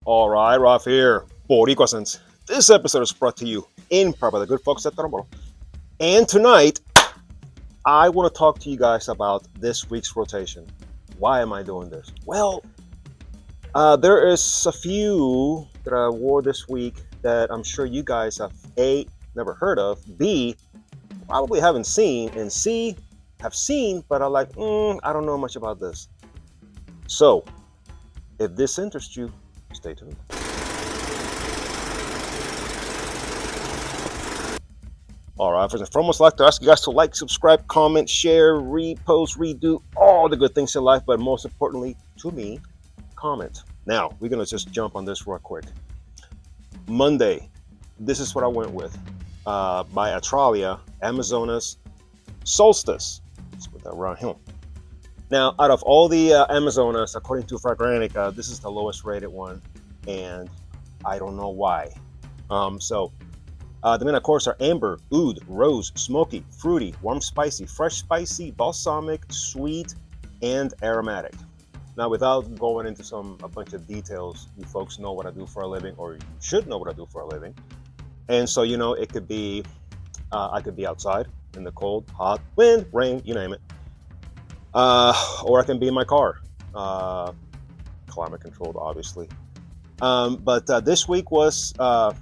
All right, Ralph here, Boricua Sense. This episode is brought to you in part by the good folks at Torombolo. And tonight, I want to talk to you guys about this week's rotation. Why am I doing this? Well, there is a few that I wore this week that I'm sure you guys have A, never heard of, B, probably haven't seen, and C, have seen, but are like, I don't know much about this. So, if this interests you, stay tuned. All right, first and foremost, I'd like to ask you guys to like, subscribe, comment, share, repost, redo all the good things in life, but most importantly, to me, comment. Now, we're going to just jump on this real quick. Monday, this is what I went with by Atralia, Amazonas Solstice. Let's put that around here. Now, out of all the Amazonas, according to Fragrantica, this is the lowest rated one, and I don't know why. The main of course are amber, oud, rose, smoky, fruity, warm spicy, fresh spicy, balsamic, sweet, and aromatic. Now, without going into a bunch of details, you folks know what I do for a living, or you should know what I do for a living. And so, it could be, I could be outside in the cold, hot, wind, rain, you name it. Or I can be in my car, climate controlled, obviously. But this week was, I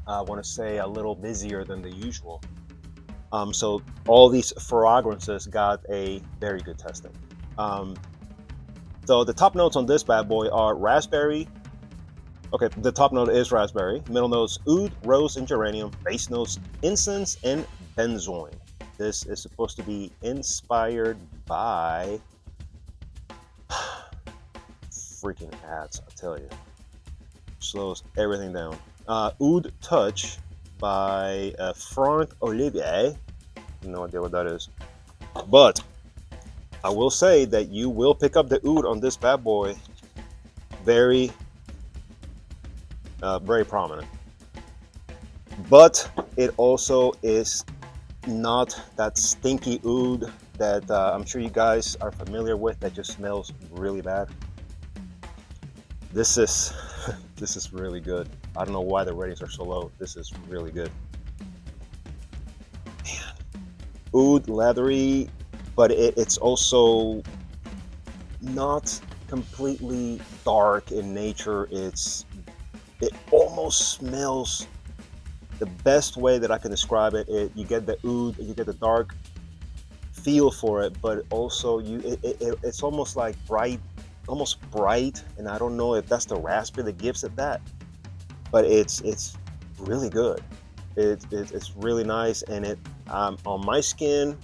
want to say, a little busier than the usual. So all these fragrances got a very good testing. So the top notes on this bad boy are raspberry. Okay, the top note is raspberry. Middle notes oud, rose, and geranium. Base notes incense and benzoin. This is supposed to be inspired by freaking ads, I tell you. Slows everything down. Oud Touch by Frank Olivier. No idea what that is. But I will say that you will pick up the oud on this bad boy very, very prominent. But it also is not that stinky oud that I'm sure you guys are familiar with that just smells really bad. This is this is really good. I don't know why the ratings are so low. This is really good. Man. Oud, leathery, but it's also not completely dark in nature. It almost smells the best way that I can describe it. You get the oud, you get the dark feel for it, but also it's almost like almost bright, and I don't know if that's the raspberry that gives it that, but it's really good. It's really nice, and it on my skin,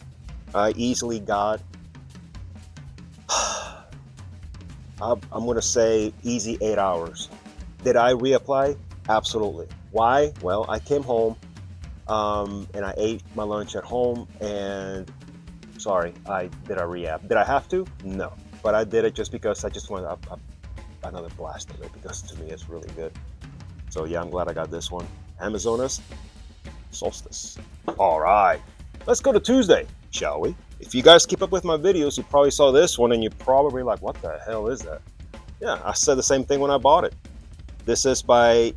I easily got I'm gonna say easy 8 hours. Did I reapply? Absolutely. Why? Well, I came home and I ate my lunch at home, and sorry, did I re-app? Did I have to? No. But I did it just because I just wanted another blast of it, because to me it's really good. So yeah, I'm glad I got this one. Amazonas Solstice. All right, let's go to Tuesday, shall we? If you guys keep up with my videos, you probably saw this one and you're probably like, what the hell is that? Yeah, I said the same thing when I bought it. This is by,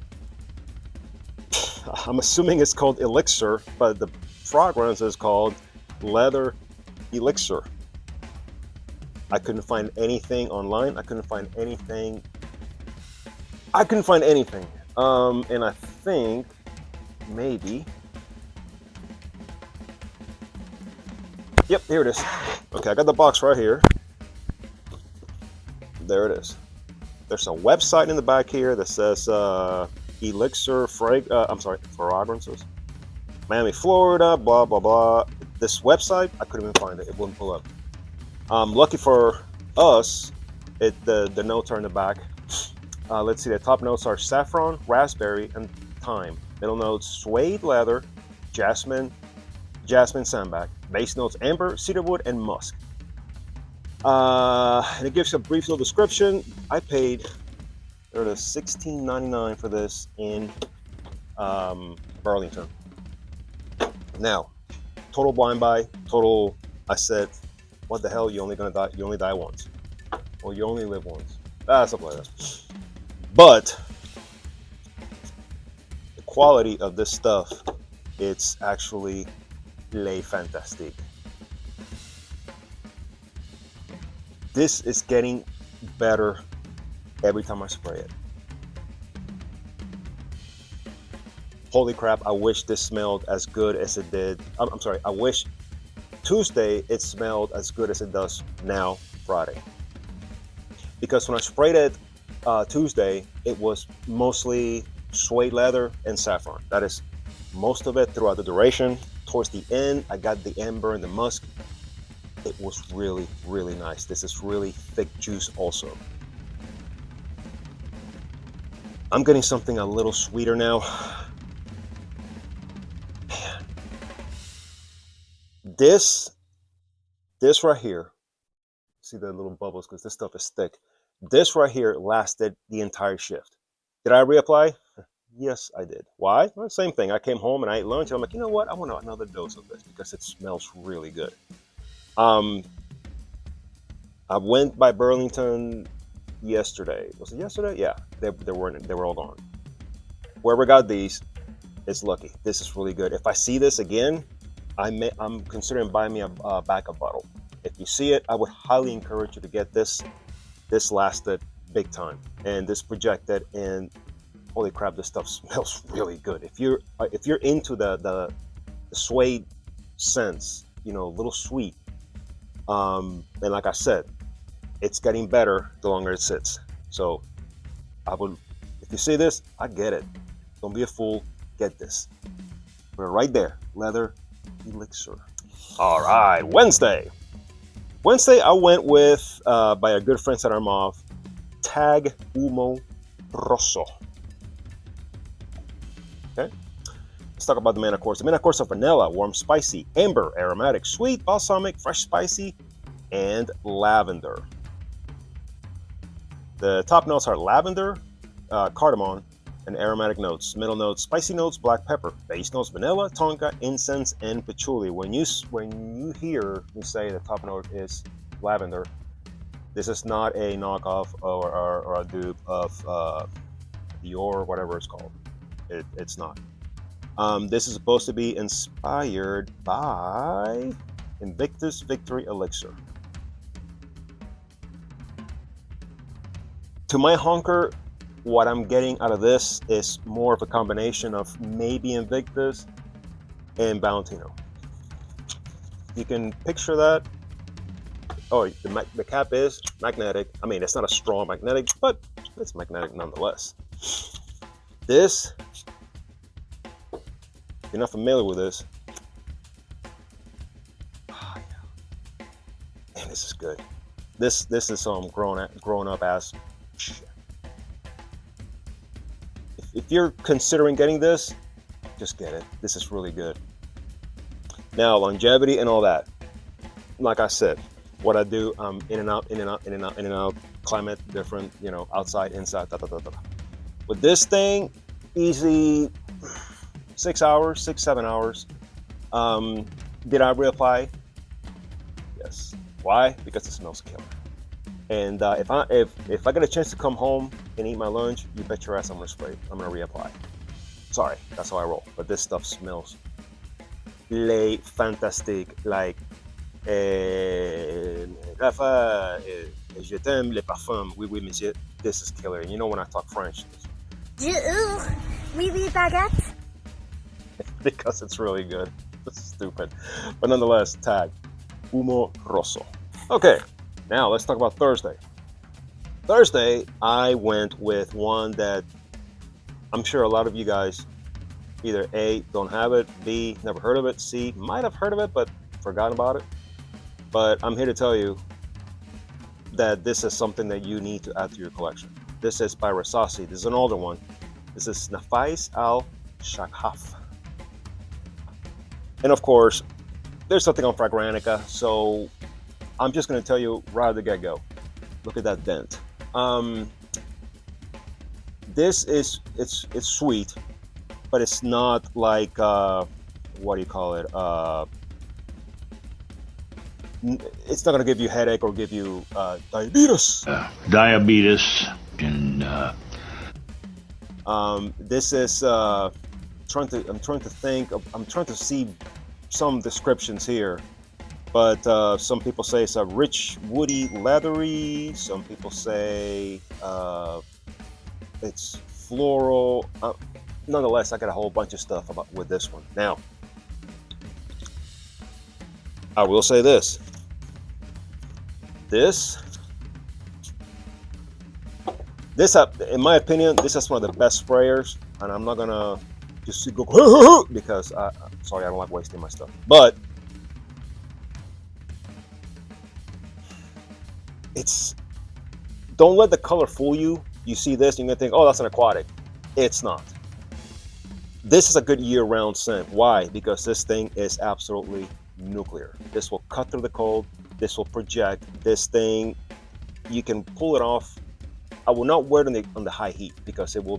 I'm assuming it's called Elixir, but the fragrance is called Leather Elixir. I couldn't find anything online. I couldn't find anything. And I think maybe. Yep, here it is. Okay, I got the box right here. There it is. There's a website in the back here that says Elixir fragrances. Miami, Florida, blah, blah, blah. This website, I couldn't even find it. It wouldn't pull up. Lucky for us, the notes are in the back. Let's see, the top notes are saffron, raspberry, and thyme. Middle notes, suede leather, jasmine sandalwood. Base notes, amber, cedarwood, and musk. And it gives a brief little description. I paid $16.99 for this in Burlington. Now, total blind buy, I said, what the hell, you only die once. Or you only live once. Something like that. But the quality of this stuff, it's actually le fantastique. This is getting better every time I spray it. Holy crap, I wish this smelled as good as it did. I'm sorry, I wish Tuesday it smelled as good as it does now, Friday. Because when I sprayed it Tuesday, it was mostly suede leather and saffron. That is most of it throughout the duration. Towards the end, I got the amber and the musk. It was really, really nice. This is really thick juice also. I'm getting something a little sweeter now. Man. This right here, see the little bubbles because this stuff is thick. This right here lasted the entire shift. Did I reapply? Yes, I did. Why? Well, same thing. I came home and I ate lunch. And I'm like, you know what? I want another dose of this because it smells really good. I went by Burlington yesterday. Was it yesterday? Yeah, they were all gone. Whoever got these is lucky. This is really good. If I see this again, I'm considering buying me a backup bottle. If you see it, I would highly encourage you to get this. This lasted big time, and this projected. And holy crap, this stuff smells really good. If you're into the suede scents, you know, a little sweet. And like I said, it's getting better the longer it sits. So I would, if you see this, I get it. Don't be a fool. Get this. Put it right there. Leather elixir. All right, Wednesday. Wednesday, I went with by a good friend at Armov, Tag Humo Rosso. Okay. Let's talk about the Mana Corsa. The Mana Corsa vanilla, warm, spicy, amber, aromatic, sweet, balsamic, fresh, spicy, and lavender. The top notes are lavender, cardamom, and aromatic notes. Middle notes, spicy notes, black pepper. Base notes, vanilla, tonka, incense, and patchouli. When you hear me say the top note is lavender, this is not a knockoff or a dupe of Dior, whatever it's called. It's not. This is supposed to be inspired by Invictus Victory Elixir. To my honker, what I'm getting out of this is more of a combination of maybe Invictus and Valentino. You can picture that. Oh, the cap is magnetic. I mean, it's not a strong magnetic, but it's magnetic nonetheless. This, if you're not familiar with this, man, this is good. This is grown up as. If you're considering getting this, just get it. This is really good. Now, longevity and all that. Like I said, what I do, in and out, climate different, you know, outside, inside, With this thing, easy 6 hours, 7 hours. Did I reapply? Yes. Why? Because it smells killer. And if I get a chance to come home and eat my lunch, you bet your ass I'm gonna spray. I'm gonna reapply. Sorry, that's how I roll. But this stuff smells le fantastique. Like Rafa, je t'aime les parfums. Oui, oui, monsieur. This is killer. And you know when I talk French. Oui, oui, baguette. Because it's really good. It's stupid. But nonetheless, Tag Humo Rosso. Okay. Now let's talk about Thursday. Thursday, I went with one that I'm sure a lot of you guys either A, don't have it, B, never heard of it, C, might have heard of it, but forgotten about it. But I'm here to tell you that this is something that you need to add to your collection. This is by Rasasi. This is an older one. This is Nafais Al Shakhaf. And of course, there's something on Fragrantica, so I'm just going to tell you right at the get-go. Look at that dent. This is it's sweet, but it's not like what do you call it? It's not going to give you a headache or give you diabetes. Diabetes and This is I'm trying to think. I'm trying to see some descriptions here, but some people say it's a rich, woody, leathery. Some people say it's floral. Nonetheless, I got a whole bunch of stuff about with this one. Now, I will say this. This, in my opinion, this is one of the best sprayers, and I'm not gonna just go because sorry, I don't like wasting my stuff. But it's, don't let the color fool you. You see this, and you're gonna think, oh, that's an aquatic. It's not. This is a good year-round scent. Why? Because this thing is absolutely nuclear. This will cut through the cold. This will project. This thing, you can pull it off. I will not wear it on the high heat because it'll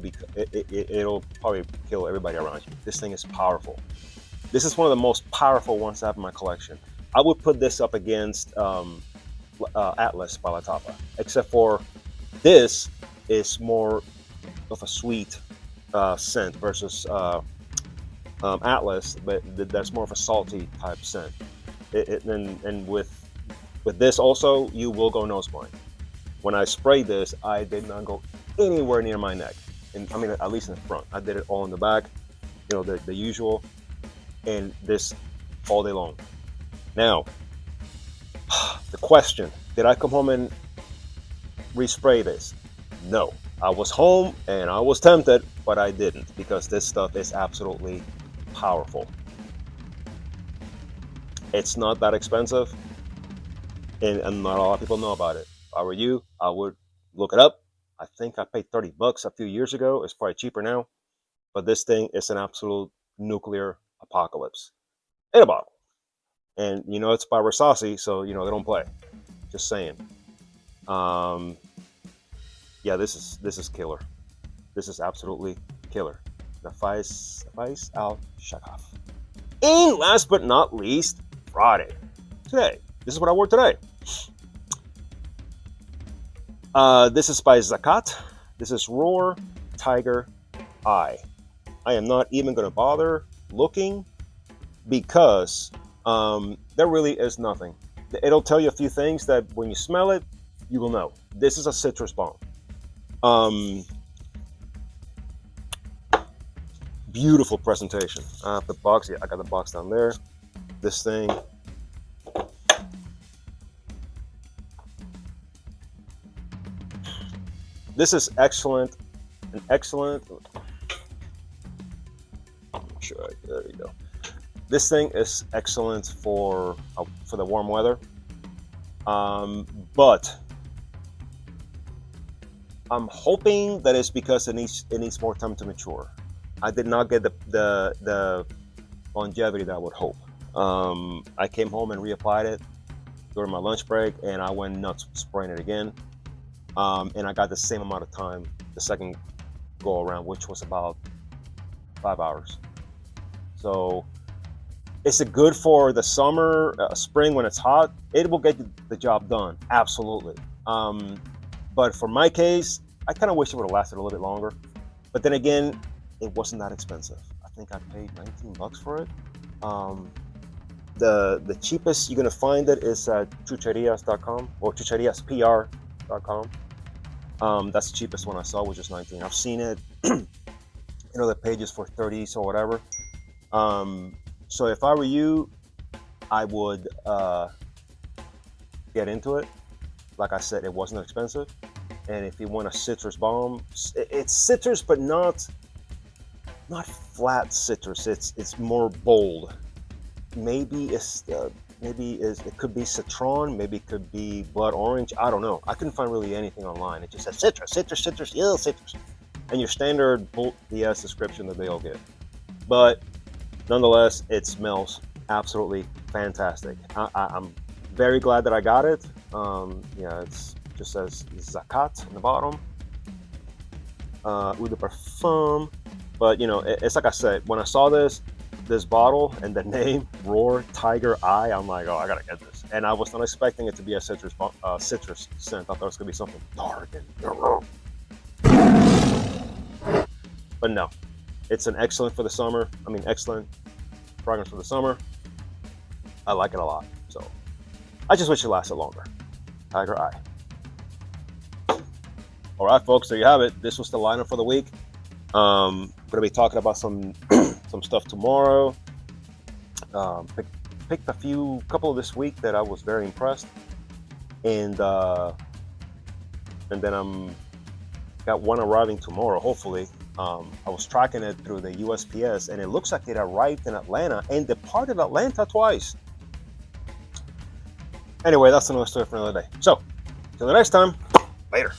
probably kill everybody around you. This thing is powerful. This is one of the most powerful ones I have in my collection. I would put this up against Atlas by La Tapa, except for this is more of a sweet scent versus Atlas, but that's more of a salty type scent. And with this also, you will go nose blind. When I sprayed this, I did not go anywhere near my neck, and I mean at least in the front. I did it all in the back, you know, the usual, and this all day long. Now, the question: did I come home and respray this? No. I was home and I was tempted, but I didn't because this stuff is absolutely powerful. It's not that expensive, and not a lot of people know about it. If I were you, I would look it up. I think I paid $30 a few years ago. It's probably cheaper now, but this thing is an absolute nuclear apocalypse in a bottle. And you know it's by Versace, so you know they don't play. Just saying. Yeah, this is killer. This is absolutely killer. Nafais Al Shakaf. And last but not least, Friday. Today. This is what I wore today. This is by Zakat. This is Roar Tiger Eye. I am not even going to bother looking because there really is nothing. It'll tell you a few things that when you smell it, you will know. This is a citrus bomb. Beautiful presentation. The box, yeah, I got the box down there. This thing. This is excellent. An excellent. Sure, there you go. This thing is excellent for the warm weather. But I'm hoping that it's because it needs more time to mature. I did not get the longevity that I would hope. I came home and reapplied it during my lunch break, and I went nuts spraying it again. And I got the same amount of time the second go around, which was about 5 hours. So is it good for the summer, spring when it's hot? It will get the job done, absolutely. But for my case, I kind of wish it would have lasted a little bit longer. But then again, it wasn't that expensive. I think I paid $19 for it. The cheapest you're gonna find it is at chucherias.com or chucheriaspr.com. That's the cheapest one I saw, which is $19. I've seen it, you know, the pages for $30s or whatever. So if I were you, I would get into it. Like I said, it wasn't expensive. And if you want a citrus bomb, it's citrus, but not flat citrus. It's more bold. Maybe it could be citron. Maybe it could be blood orange. I don't know. I couldn't find really anything online. It just says citrus, yeah, citrus, and your standard BS description that they all get. But nonetheless, it smells absolutely fantastic. I'm very glad that I got it. Yeah, it's just says Zakat on the bottom. Eau de Parfum. But you know, it's like I said, when I saw this bottle and the name Roar Tiger Eye, I'm like, oh, I gotta get this. And I was not expecting it to be a citrus scent. I thought it was gonna be something dark and But no, it's an excellent for the summer. I mean, excellent fragrance for the summer. I like it a lot. So I just wish it lasted longer. Tiger Eye. All right, folks, there you have it. This was the lineup for the week. I'm gonna be talking about some some stuff tomorrow. Picked a couple this week that I was very impressed, and then I'm got one arriving tomorrow, hopefully. I was tracking it through the USPS, and it looks like it arrived in Atlanta and departed Atlanta twice. Anyway, that's another story for another day. So, till the next time, later.